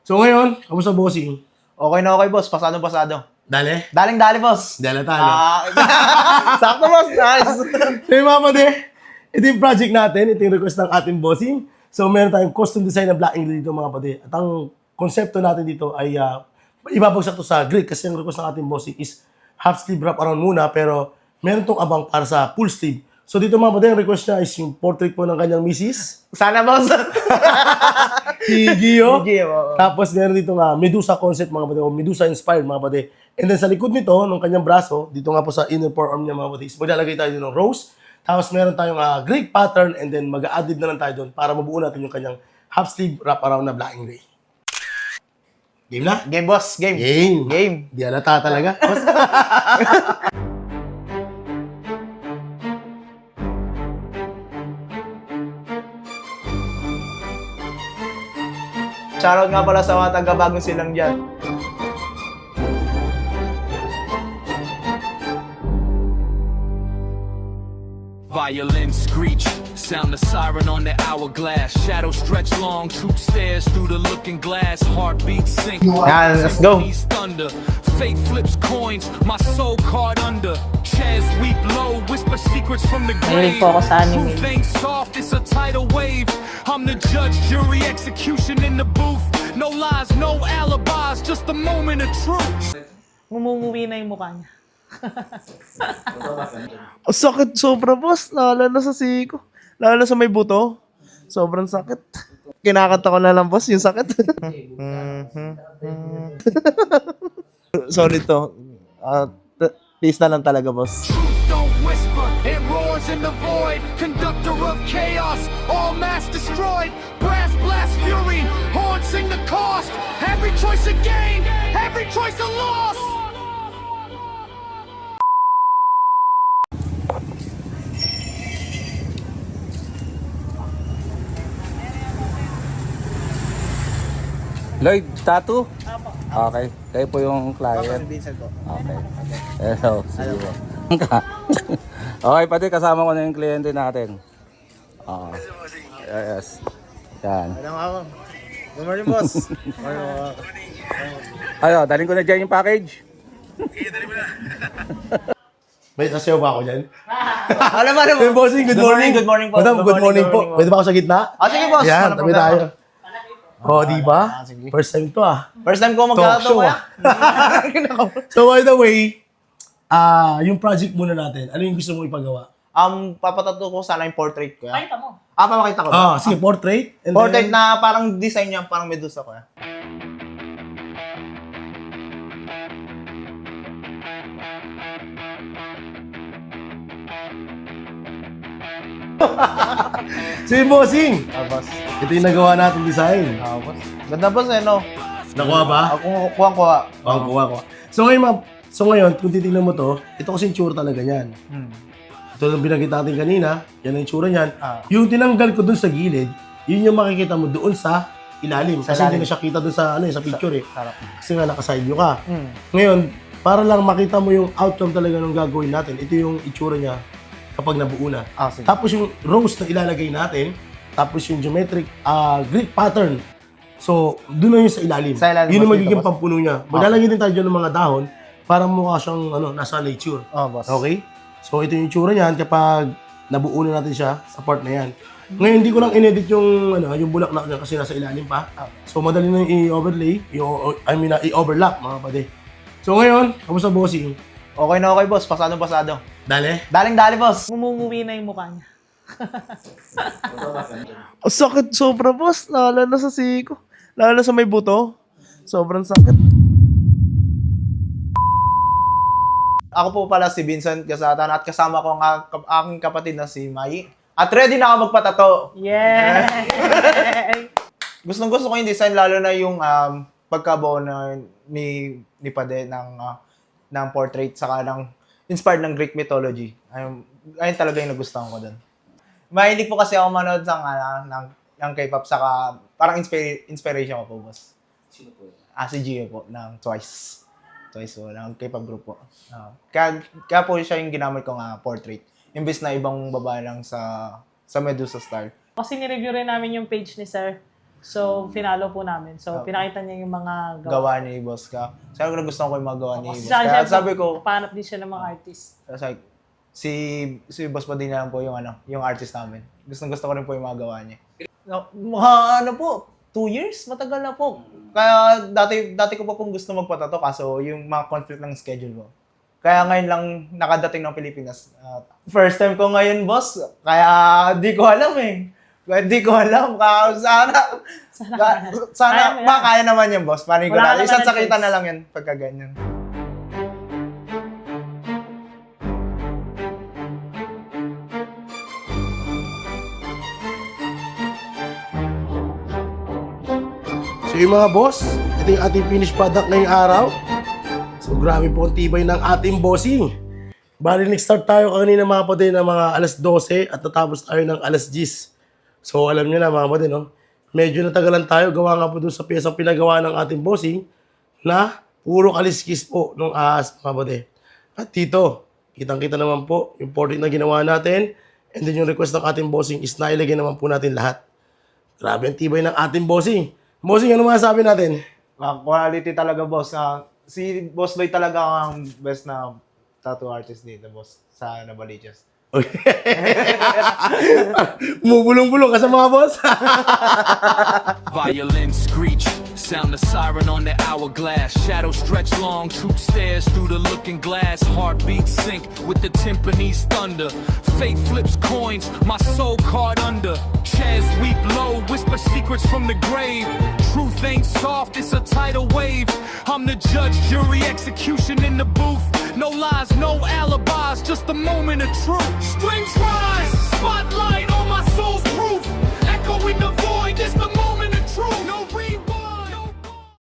So ngayon, kamusta bossing? Okay na okay, boss. Pasado. Dali? Daling-dali, boss. Dala talo. Sakto, boss. Nice. So yung mga pade, ito yung project natin, ito yung request ng ating bossing. So meron tayong custom design na black ink dito mga pade. At ang konsepto natin dito ay ibabagsak to sa grid kasi ang request ng ating bossing is half sleeve wrap around muna pero meron tong abang para sa full sleeve. So dito mga pade, ang request niya is yung portrait po ng kanyang misis. Sana, boss. Si Gio. Gio, oo. Tapos meron dito nga Medusa concept mga pade, o Medusa inspired mga pade. And then sa likod nito, ng kanyang braso, dito nga po sa inner forearm niya mga pade, is maglalagay tayo ng rose. Tapos meron tayong Greek pattern and then mag-a-added na lang tayo doon para mabuo natin yung kanyang half sleeve wrap around na black and gray. Game na? Game, boss. Game. Game. Di alata talaga. Shoutout nga pala sa mga taga-bagong silang dyan. Violins screech, sound the siren on the hourglass. Shadows stretch long, troop stares through the looking glass. Heartbeat sink. Yan, let's go. He's thunder. Fate flips coins, my soul caught under. Chairs weep low, whisper secrets from the Mahilig grave. po ako sa anime. Truth ain't soft, it's a tidal wave. I'm the judge, jury, execution in the booth. No lies, no alibis, just a moment of truth. Mumumuwi na yung mukha niya. Sakit sobra, boss. Lalo na sa siko. Lalo na sa may buto. Sobrang sakit. Kinakanta ko na lang, boss, yung sakit. Sorry to. Please na lang talaga, boss. Truth don't whisper, it roars in the void. Conductor of chaos, all mass destroyed. Brass blast fury, horns sing the cost. Every choice a gain, every choice a loss. Lloyd, tattoo? Okay. Kayo po yung client. Vincent po. Okay. Hello. Sige po. Okay, pati kasama ko na yung kliyente natin. Oo. Yes. Yan. Ano ako? Good morning, boss. Ayo, daling ko na dyan yung package. May nasayaw ba ako dyan? Alam mo. Hey, bossing, good morning. Good morning po. Madam, good morning po. Pwede ba ako sa gitna? Sige, boss. Yan, Walang tabi problema. tayo. Oh, di ba? Sige. First time to First time ko Talk magkakato show, kaya. So by the way, yung project muna natin, ano yung gusto mong ipagawa? Papatato ko sana yung portrait ko. Pakita mo. Papakita ko ba? Sige, portrait. And Portrait then, na parang design niya, parang Medusa ko. Sige, bossing. Boss. Ito yung nagawa natin design. Boss. Ganda, boss, no? Nakuha ba? Ako, kuha. Kuha. So ngayon, kung titignan mo to, ito kasi yung tsura talaga niyan. Ito lang binanggit natin kanina, yan ang tsura niyan. Yung tinanggal ko dun sa gilid, yun yung makikita mo doon sa ilalim. Kasi hindi na siya kita dun sa, sa picture eh. Kasi nga naka-side view ka. Ngayon, para lang makita mo yung outcome talaga ng gagawin natin, ito yung itsura niya kapag nabuo na. Sige. Tapos yung rose na ilalagay natin, tapos yung geometric Greek pattern. So, doon na yun sa ilalim. Sa ilalim, Yun yung boss, magiging dito, boss. pampuno niya. Maglalagay din tayo dyan ng mga dahon para mukha siyang nasa nature. Boss. Okay? So, ito yung itsura niyan kapag nabuo na natin siya sa part na yan. Ngayon, hindi ko lang in-edit yung, yung bulaklak niya kasi nasa ilalim pa. So, madali na i-overlay, i-overlap, mga pade. So, ngayon, kamusta bossing? Okay na okay, boss. Pasado. Dali? Daling-dali, boss. Mumumuwi na yung mukha niya. Sakit sobra, boss. Lalo na sa siko. Lalo na sa may buto. Sobrang sakit. Ako po pala si Vincent Gasatan at kasama ko ang aking kapatid na si Mai. At ready na ako magpatato. Yeah! Gustong-gusto ko yung design, lalo na yung pagkabuo na ni Pade ng portrait saka ng inspired ng Greek mythology. Ayun talaga yung nagustuhan ko doon. Mahilig po kasi ako manood ng K-pop saka parang inspiration ko po, boss. Sino po? Si Gio po ng Twice. Twice po, ng K-pop group po. Kaya po siya yung ginamit kong portrait. Imbis na ibang babae lang sa Medusa style. Kasi nireview rin namin yung page ni Sir. So, finalo po namin. So, pinakita niya yung mga Gawa ni Boss Ka. Sabi ko na gusto ko yung mga gawa ni Boss Kasi Ka. At sabi ko, pahanap din siya ng mga artist. like, si Boss pa din lang po yung yung artist namin. Gusto ko rin po yung mga gawa niya. No, mga po, 2 years? Matagal na po. Kaya dati ko pa pong gusto magpatato kaso yung mga conflict ng schedule ko. Kaya ngayon lang nakadating ng Pilipinas. First time ko ngayon, boss. Kaya di ko alam eh. Di ko alam. Sana makaya naman yan, boss. Wala ka naman Isang ng sakita choice. na lang yan pagka ganyan. So yung mga boss, ito yung ating finished product ngayong araw. So grabe po ang tibay ng ating bossing. Bali, nag-start tayo kanina mga kapatid ng mga alas 12 at natapos tayo ng alas 10. So alam niyo na mga kapatid, no? Medyo natagalan tayo. Gawa nga po dun sa pyesang pinagawa ng ating bossing na puro kaliskis po nung ahas mga kapatid. At dito, kitang-kita naman po yung portrait na ginawa natin. And then yung request ng ating bossing is nailagay naman po natin lahat. Grabe ang tibay ng ating bossing. Bossing, ano masasabi natin? Quality talaga, boss. Si Boss Lloyd talaga ang best na tattoo artist dito, boss. Sa Navaliches. Bumubulong-bulong ka sa mga boss. Violin screech, sound the siren on the hourglass. Shadows stretch long, truth stares through the looking glass. Heartbeats sync with the timpani's thunder. Fate flips coins, my soul caught under. Chairs weep low, whisper secrets from the grave. Truth ain't soft, it's a tidal wave. I'm the judge, jury, execution in the booth. No lies, no alibis, just a moment of truth. Strings rise, spotlight on my soul's proof. Echoing the void, it's the moment.